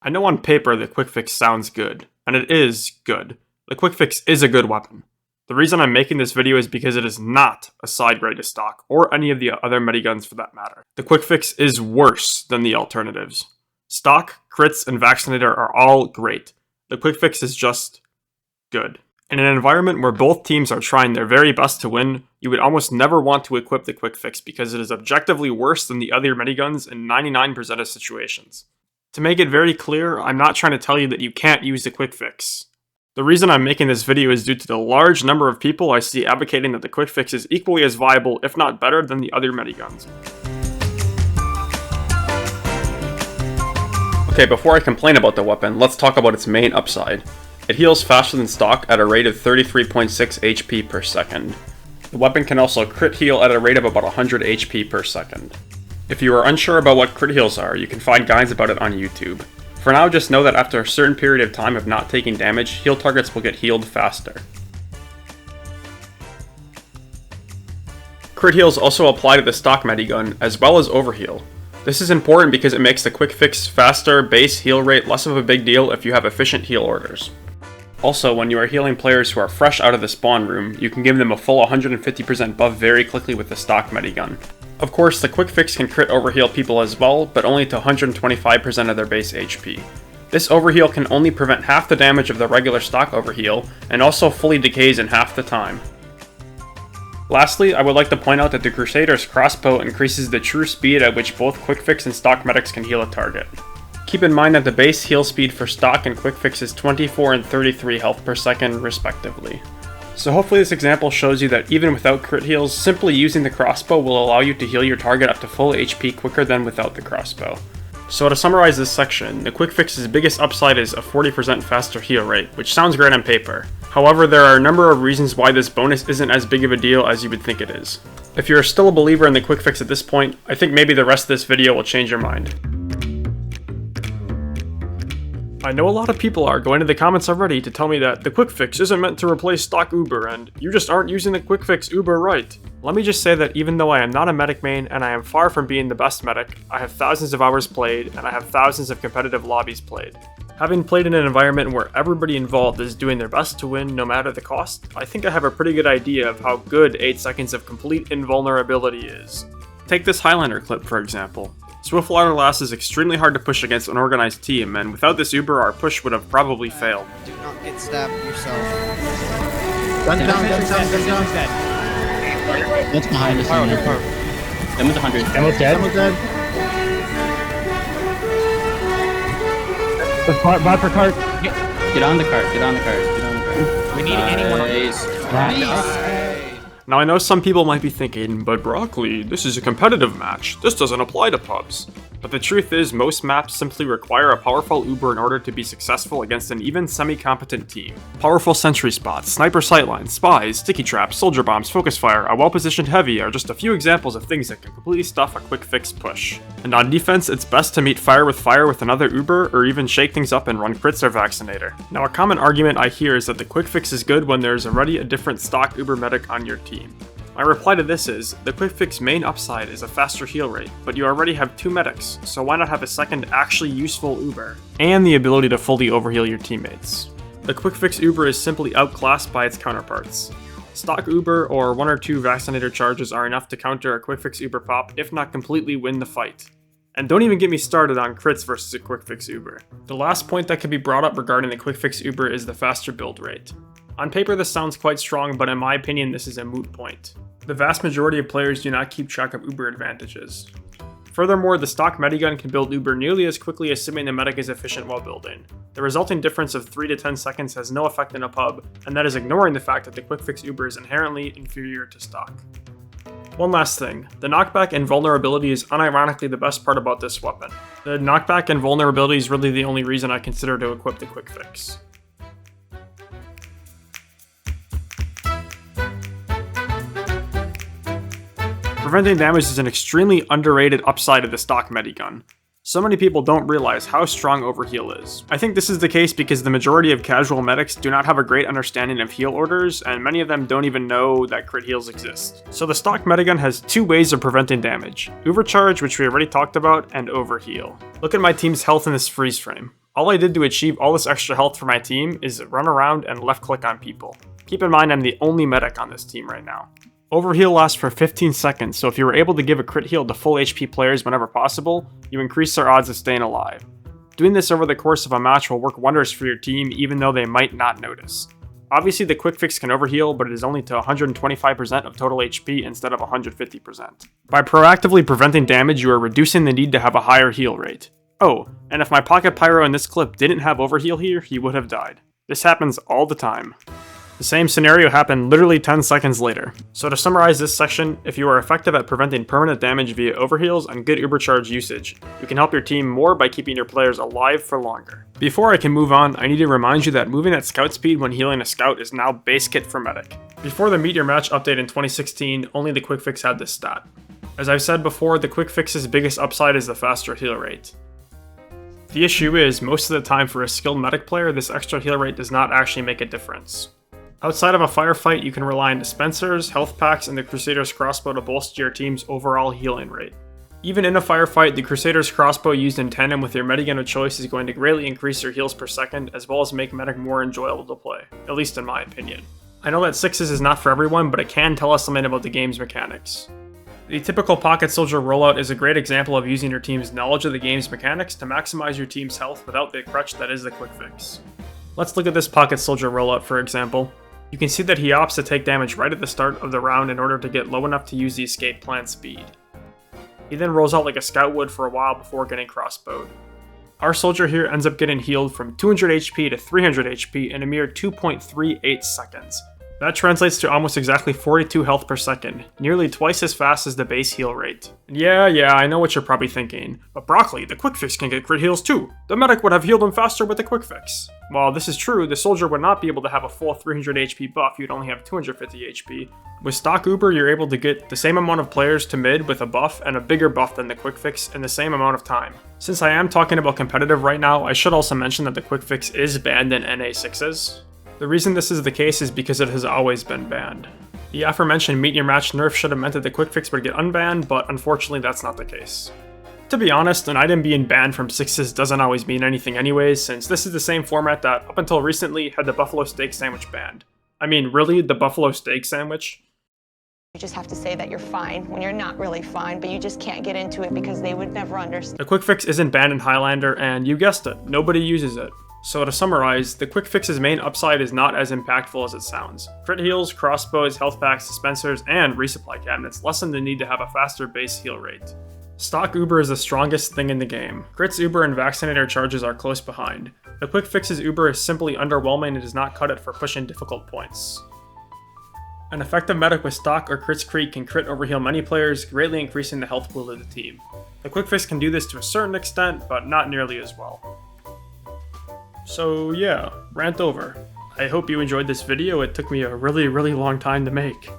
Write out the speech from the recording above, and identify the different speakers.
Speaker 1: I know on paper the quick fix sounds good, and it is good. The quick fix is a good weapon. The reason I'm making this video is because it is not a side grade to stock, or any of the other mediguns for that matter. The quick fix is worse than the alternatives. Stock, crits, and vaccinator are all great. The quick fix is just good. In an environment where both teams are trying their very best to win, you would almost never want to equip the quick fix because it is objectively worse than the other mediguns in 99% of situations. To make it very clear, I'm not trying to tell you that you can't use the quick fix. The reason I'm making this video is due to the large number of people I see advocating that the quick fix is equally as viable, if not better, than the other mediguns. Okay, before I complain about the weapon, let's talk about its main upside. It heals faster than stock at a rate of 33.6 HP per second. The weapon can also crit heal at a rate of about 100 HP per second. If you are unsure about what crit heals are, you can find guides about it on YouTube. For now, just know that after a certain period of time of not taking damage, heal targets will get healed faster. Crit heals also apply to the stock medigun, as well as overheal. This is important because it makes the quick fix faster base heal rate less of a big deal if you have efficient heal orders. Also, when you are healing players who are fresh out of the spawn room, you can give them a full 150% buff very quickly with the stock medigun. Of course, the quick fix can crit overheal people as well, but only to 125% of their base HP. This overheal can only prevent half the damage of the regular stock overheal, and also fully decays in half the time. Lastly, I would like to point out that the Crusader's crossbow increases the true speed at which both quick fix and stock medics can heal a target. Keep in mind that the base heal speed for stock and quick fix is 24 and 33 health per second respectively. So hopefully this example shows you that even without crit heals, simply using the crossbow will allow you to heal your target up to full HP quicker than without the crossbow. So to summarize this section, the quick fix's biggest upside is a 40% faster heal rate, which sounds great on paper. However, there are a number of reasons why this bonus isn't as big of a deal as you would think it is. If you're still a believer in the quick fix at this point, I think maybe the rest of this video will change your mind. I know a lot of people are going to the comments already to tell me that the quick fix isn't meant to replace stock Uber and you just aren't using the quick fix Uber right. Let me just say that even though I am not a medic main and I am far from being the best medic, I have thousands of hours played and I have thousands of competitive lobbies played. Having played in an environment where everybody involved is doing their best to win no matter the cost, I think I have a pretty good idea of how good 8 seconds of complete invulnerability is. Take this Highlander clip for example. Swiftwater Lass is extremely hard to push against an organized team, and without this Uber, our push would have probably failed.
Speaker 2: Do not get stabbed yourself.
Speaker 3: Gun down. That's behind us. Demo's 100.
Speaker 4: Demo's dead.
Speaker 3: Demo's dead.
Speaker 4: Bot for cart.
Speaker 3: Get on the cart.
Speaker 2: We need anyone.
Speaker 3: Nice.
Speaker 1: Now I know some people might be thinking, but Broccoli, this is a competitive match, this doesn't apply to pubs. But the truth is, most maps simply require a powerful Uber in order to be successful against an even semi-competent team. Powerful sentry spots, sniper sightlines, spies, sticky traps, soldier bombs, focus fire, a well-positioned heavy are just a few examples of things that can completely stuff a quick fix push. And on defense, it's best to meet fire with another Uber, or even shake things up and run crits or vaccinator. Now a common argument I hear is that the quick fix is good when there's already a different stock Uber medic on your team. My reply to this is, the quick fix main upside is a faster heal rate, but you already have 2 medics, so why not have a second actually useful Uber? And the ability to fully overheal your teammates. The quick fix Uber is simply outclassed by its counterparts. Stock Uber or 1 or 2 vaccinator charges are enough to counter a quick fix Uber pop, if not completely win the fight. And don't even get me started on crits versus a quick fix Uber. The last point that can be brought up regarding the quick fix Uber is the faster build rate. On paper this sounds quite strong, but in my opinion this is a moot point. The vast majority of players do not keep track of Uber advantages. Furthermore, the stock medigun can build Uber nearly as quickly assuming the medic is efficient while building. The resulting difference of 3 to 10 seconds has no effect in a pub, and that is ignoring the fact that the quick fix Uber is inherently inferior to stock. One last thing, the knockback and vulnerability is unironically the best part about this weapon. The knockback and vulnerability is really the only reason I consider to equip the quick fix. Preventing damage is an extremely underrated upside of the stock medigun. So many people don't realize how strong Overheal is. I think this is the case because the majority of casual medics do not have a great understanding of heal orders, and many of them don't even know that crit heals exist. So the stock medigun has 2 ways of preventing damage: Overcharge, which we already talked about, and Overheal. Look at my team's health in this freeze frame. All I did to achieve all this extra health for my team is run around and left click on people. Keep in mind I'm the only medic on this team right now. Overheal lasts for 15 seconds, so if you were able to give a crit heal to full HP players whenever possible, you increase their odds of staying alive. Doing this over the course of a match will work wonders for your team even though they might not notice. Obviously the quick fix can overheal, but it is only to 125% of total HP instead of 150%. By proactively preventing damage, you are reducing the need to have a higher heal rate. Oh, and if my pocket Pyro in this clip didn't have overheal here, he would have died. This happens all the time. The same scenario happened literally 10 seconds later. So to summarize this section, if you are effective at preventing permanent damage via overheals and good ubercharge usage, you can help your team more by keeping your players alive for longer. Before I can move on, I need to remind you that moving at scout speed when healing a scout is now base kit for medic. Before the Meet Your Match update in 2016, only the quick fix had this stat. As I've said before, the quick fix's biggest upside is the faster heal rate. The issue is, most of the time for a skilled medic player, this extra heal rate does not actually make a difference. Outside of a firefight, you can rely on dispensers, health packs, and the Crusader's crossbow to bolster your team's overall healing rate. Even in a firefight, the Crusader's crossbow used in tandem with your medigun of choice is going to greatly increase your heals per second, as well as make medic more enjoyable to play, at least in my opinion. I know that 6s is not for everyone, but it can tell us something about the game's mechanics. The typical Pocket Soldier rollout is a great example of using your team's knowledge of the game's mechanics to maximize your team's health without the crutch that is the quick fix. Let's look at this Pocket Soldier rollout for example. You can see that he opts to take damage right at the start of the round in order to get low enough to use the escape plan speed. He then rolls out like a scout would for a while before getting crossbowed. Our soldier here ends up getting healed from 200 HP to 300 HP in a mere 2.38 seconds. That translates to almost exactly 42 health per second, nearly twice as fast as the base heal rate. Yeah, I know what you're probably thinking, but Broccoli, the quick fix can get crit heals too. The medic would have healed him faster with the quick fix. While this is true, the soldier would not be able to have a full 300 HP buff, you'd only have 250 HP. With stock Uber, you're able to get the same amount of players to mid with a buff and a bigger buff than the quick fix in the same amount of time. Since I am talking about competitive right now, I should also mention that the quick fix is banned in NA6s. The reason this is the case is because it has always been banned. The aforementioned Meet Your Match nerf should have meant that the quick fix would get unbanned, but unfortunately that's not the case. To be honest, an item being banned from 6s doesn't always mean anything anyways, since this is the same format that, up until recently, had the buffalo steak sandwich banned. I mean, really, the buffalo steak sandwich?
Speaker 4: You just have to say that you're fine when you're not really fine, but you just can't get into it because they would never understand.
Speaker 1: The quick fix isn't banned in Highlander, and you guessed it, nobody uses it. So to summarize, the quick fix's main upside is not as impactful as it sounds. Crit heals, crossbows, health packs, dispensers, and resupply cabinets lessen the need to have a faster base heal rate. Stock Uber is the strongest thing in the game. Crits Uber and Vaccinator charges are close behind. The quick fix's Uber is simply underwhelming and does not cut it for pushing difficult points. An effective medic with stock or crits Creek can crit overheal many players, greatly increasing the health pool of the team. The quick fix can do this to a certain extent, but not nearly as well. So yeah, rant over. I hope you enjoyed this video. It took me a really long time to make.